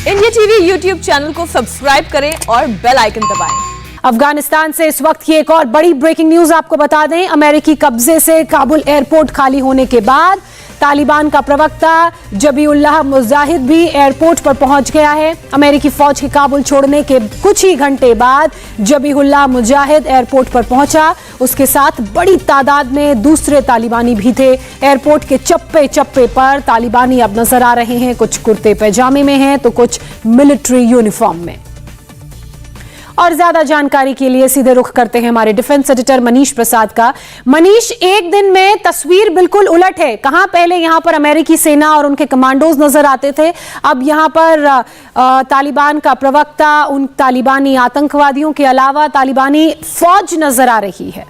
India TV YouTube channel को subscribe करें और बेल आइकन दबाएं। अफगानिस्तान से इस वक्त की एक और बड़ी ब्रेकिंग न्यूज आपको बता दें। अमेरिकी कब्जे से काबुल एयरपोर्ट खाली होने के बाद तालिबान का प्रवक्ता जबीउल्लाह मुजाहिद भी एयरपोर्ट पर पहुंच गया है। अमेरिकी फौज के काबुल छोड़ने के कुछ ही घंटे बाद जबीउल्लाह मुजाहिद एयरपोर्ट पर पहुंचा। उसके साथ बड़ी तादाद में दूसरे तालिबानी भी थे। एयरपोर्ट के चप्पे चप्पे पर तालिबानी अब नजर आ रहे हैं। कुछ कुर्ते पैजामे में हैं तो कुछ मिलिट्री यूनिफॉर्म में। और ज्यादा जानकारी के लिए सीधे रुख करते हैं हमारे डिफेंस एडिटर मनीष प्रसाद का। मनीष, एक दिन में तस्वीर बिल्कुल उलट है। कहां पहले यहां पर अमेरिकी सेना और उनके कमांडोज नजर आते थे, अब यहां पर तालिबान का प्रवक्ता, उन तालिबानी आतंकवादियों के अलावा तालिबानी फौज नजर आ रही है।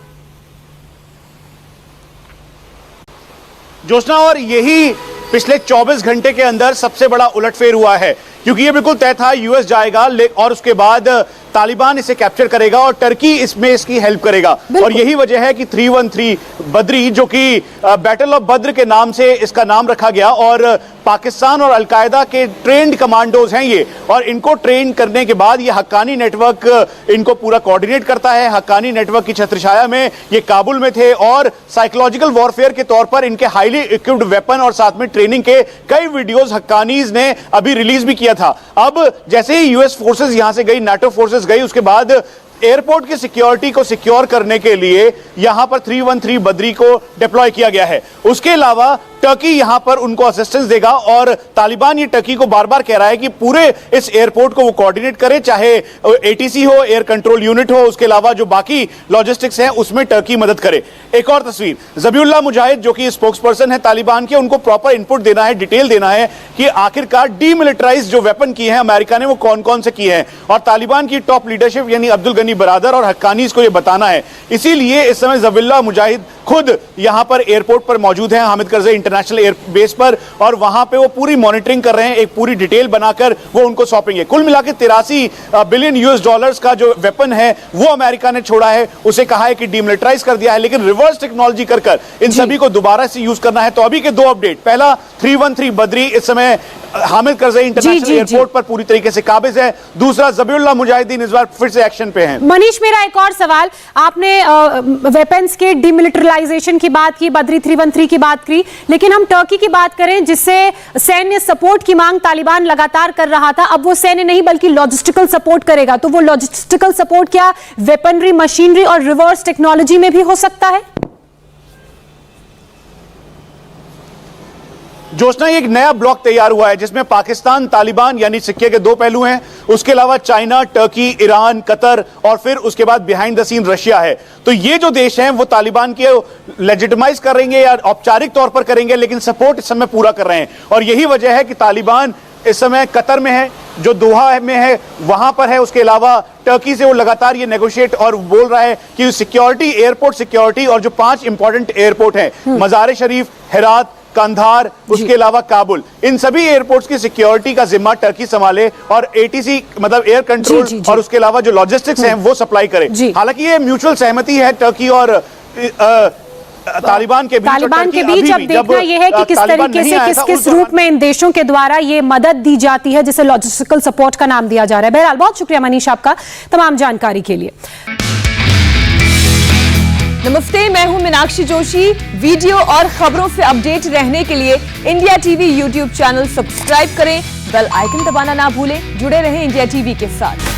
जोशना, और यही पिछले 24 घंटे के अंदर सबसे बड़ा उलटफेर हुआ है, क्योंकि ये बिल्कुल तय था यूएस जाएगा और उसके बाद तालिबान इसे कैप्चर करेगा और टर्की इसमें इसकी हेल्प करेगा। और यही वजह है कि 313 बद्री, जो कि बैटल ऑफ बद्र के नाम से इसका नाम रखा गया, और पाकिस्तान और अलकायदा के ट्रेंड कमांडोज हैं ये, और इनको ट्रेन करने के बाद ये हक्कानी नेटवर्क इनको पूरा कोऑर्डिनेट करता है। हक्कानी नेटवर्क की छत्रछाया में ये काबुल में थे और साइकोलॉजिकल वॉरफेयर के तौर पर इनके हाईली इक्विप्ड वेपन और साथ में ट्रेनिंग के कई वीडियोस हक्कानीज ने अभी रिलीज भी किया था। अब जैसे ही यूएस फोर्सेस यहां से गई, नाटो फोर्सेस गई, उसके बाद एयरपोर्ट की सिक्योरिटी को सिक्योर करने के लिए यहां पर 313 बद्री को डिप्लॉय किया गया है। उसके अलावा टर्की यहां पर उनको असिस्टेंस देगा, और तालिबान ये टर्की को बार बार कह रहा है कि पूरे इस एयरपोर्ट को वो कोऑर्डिनेट करे, चाहे एटीसी हो, एयर कंट्रोल यूनिट हो, उसके अलावा जो बाकी लॉजिस्टिक्स हैं उसमें टर्की मदद करे। एक और तस्वीर, जबीउल्लाह मुजाहिद जो कि स्पोक्स पर्सन है तालिबान के, उनको प्रॉपर इनपुट देना है, डिटेल देना है कि आखिरकार डीमिलिटराइज जो वेपन किए हैं अमेरिका ने वो कौन कौन से किए हैं, और तालिबान की टॉप लीडरशिप यानी अब्दुल गनी बरादर और हक्कानीज को ये बताना है। इसीलिए इस समय जबीउल्लाह मुजाहिद खुद यहां पर एयरपोर्ट पर मौजूद हैं, हामिद करज़ई इंटरनेशनल एयरबेस पर, और वहां पे वो पूरी मॉनिटरिंग कर रहे हैं। एक पूरी डिटेल बनाकर वो उनको सौंपेंगे। कुल मिलाकर 83 बिलियन यूएस डॉलर्स का जो वेपन है वो अमेरिका ने छोड़ा है, उसे कहा है कि डीमिलिटराइज कर दिया है, लेकिन रिवर्स टेक्नोलॉजी कर इन सभी को दोबारा से यूज करना है। तो अभी के दो अपडेट, पहला 313 बद्री इस समय हामिद करज़ई इंटरनेशनल एयरपोर्ट पर पूरी तरीके से काबिज है। दूसरा, जबीउल्लाह मुजाहिदीन इस बार फिर से एक्शन पे हैं। मनीष, मेरा एक और सवाल, आपने वेपन्स के डीमिलिटराइजेशन की बात की, बद्री 313 की बात की, लेकिन हम टर्की की बात करें जिससे सैन्य सपोर्ट की मांग तालिबान लगातार कर रहा था, अब वो सैन्य नहीं बल्कि लॉजिस्टिकल सपोर्ट करेगा, तो वो लॉजिस्टिकल सपोर्ट क्या वेपनरी, मशीनरी और रिवर्स टेक्नोलॉजी में भी हो सकता है? जोशना, एक नया ब्लॉक तैयार हुआ है जिसमें पाकिस्तान, तालिबान यानी सिक्के के दो पहलू हैं, उसके अलावा चाइना, टर्की, ईरान, कतर और फिर उसके बाद बिहाइंड द सीन रशिया है। तो ये जो देश हैं वो तालिबान के लेजिटिमाइज करेंगे या औपचारिक तौर पर करेंगे, लेकिन सपोर्ट इस समय पूरा कर रहे हैं। और यही वजह है कि तालिबान इस समय कतर में है, जो दोहा में है वहां पर है। उसके अलावा टर्की से वो लगातार ये नेगोशिएट और बोल रहा है कि सिक्योरिटी, एयरपोर्ट सिक्योरिटी, और जो 5 इंपॉर्टेंट एयरपोर्ट हैं, मजार शरीफ, हेरात, कंधार, उसके अलावा काबुल, इन सभी एयरपोर्ट्स की सिक्योरिटी का जिम्मा टर्की संभाले, और एटीसी मतलब एयर कंट्रोल और उसके अलावा जो लॉजिस्टिक्स हैं वो सप्लाई करे। हालांकि ये म्यूचुअल सहमति है टर्की और तालिबान के बीच। अब देखना यह है कि किस तरीके से, किस रूप में इन देशों के द्वारा ये मदद दी जाती है, जिसे लॉजिस्टिकल सपोर्ट का नाम दिया जा रहा है। बहरहाल, बहुत शुक्रिया मनीष आपका तमाम जानकारी के लिए। नमस्ते, मैं हूं मीनाक्षी जोशी। वीडियो और खबरों से अपडेट रहने के लिए India TV YouTube channel subscribe करें, बेल आइकन दबाना ना भूलें। जुड़े रहें इंडिया टीवी के साथ।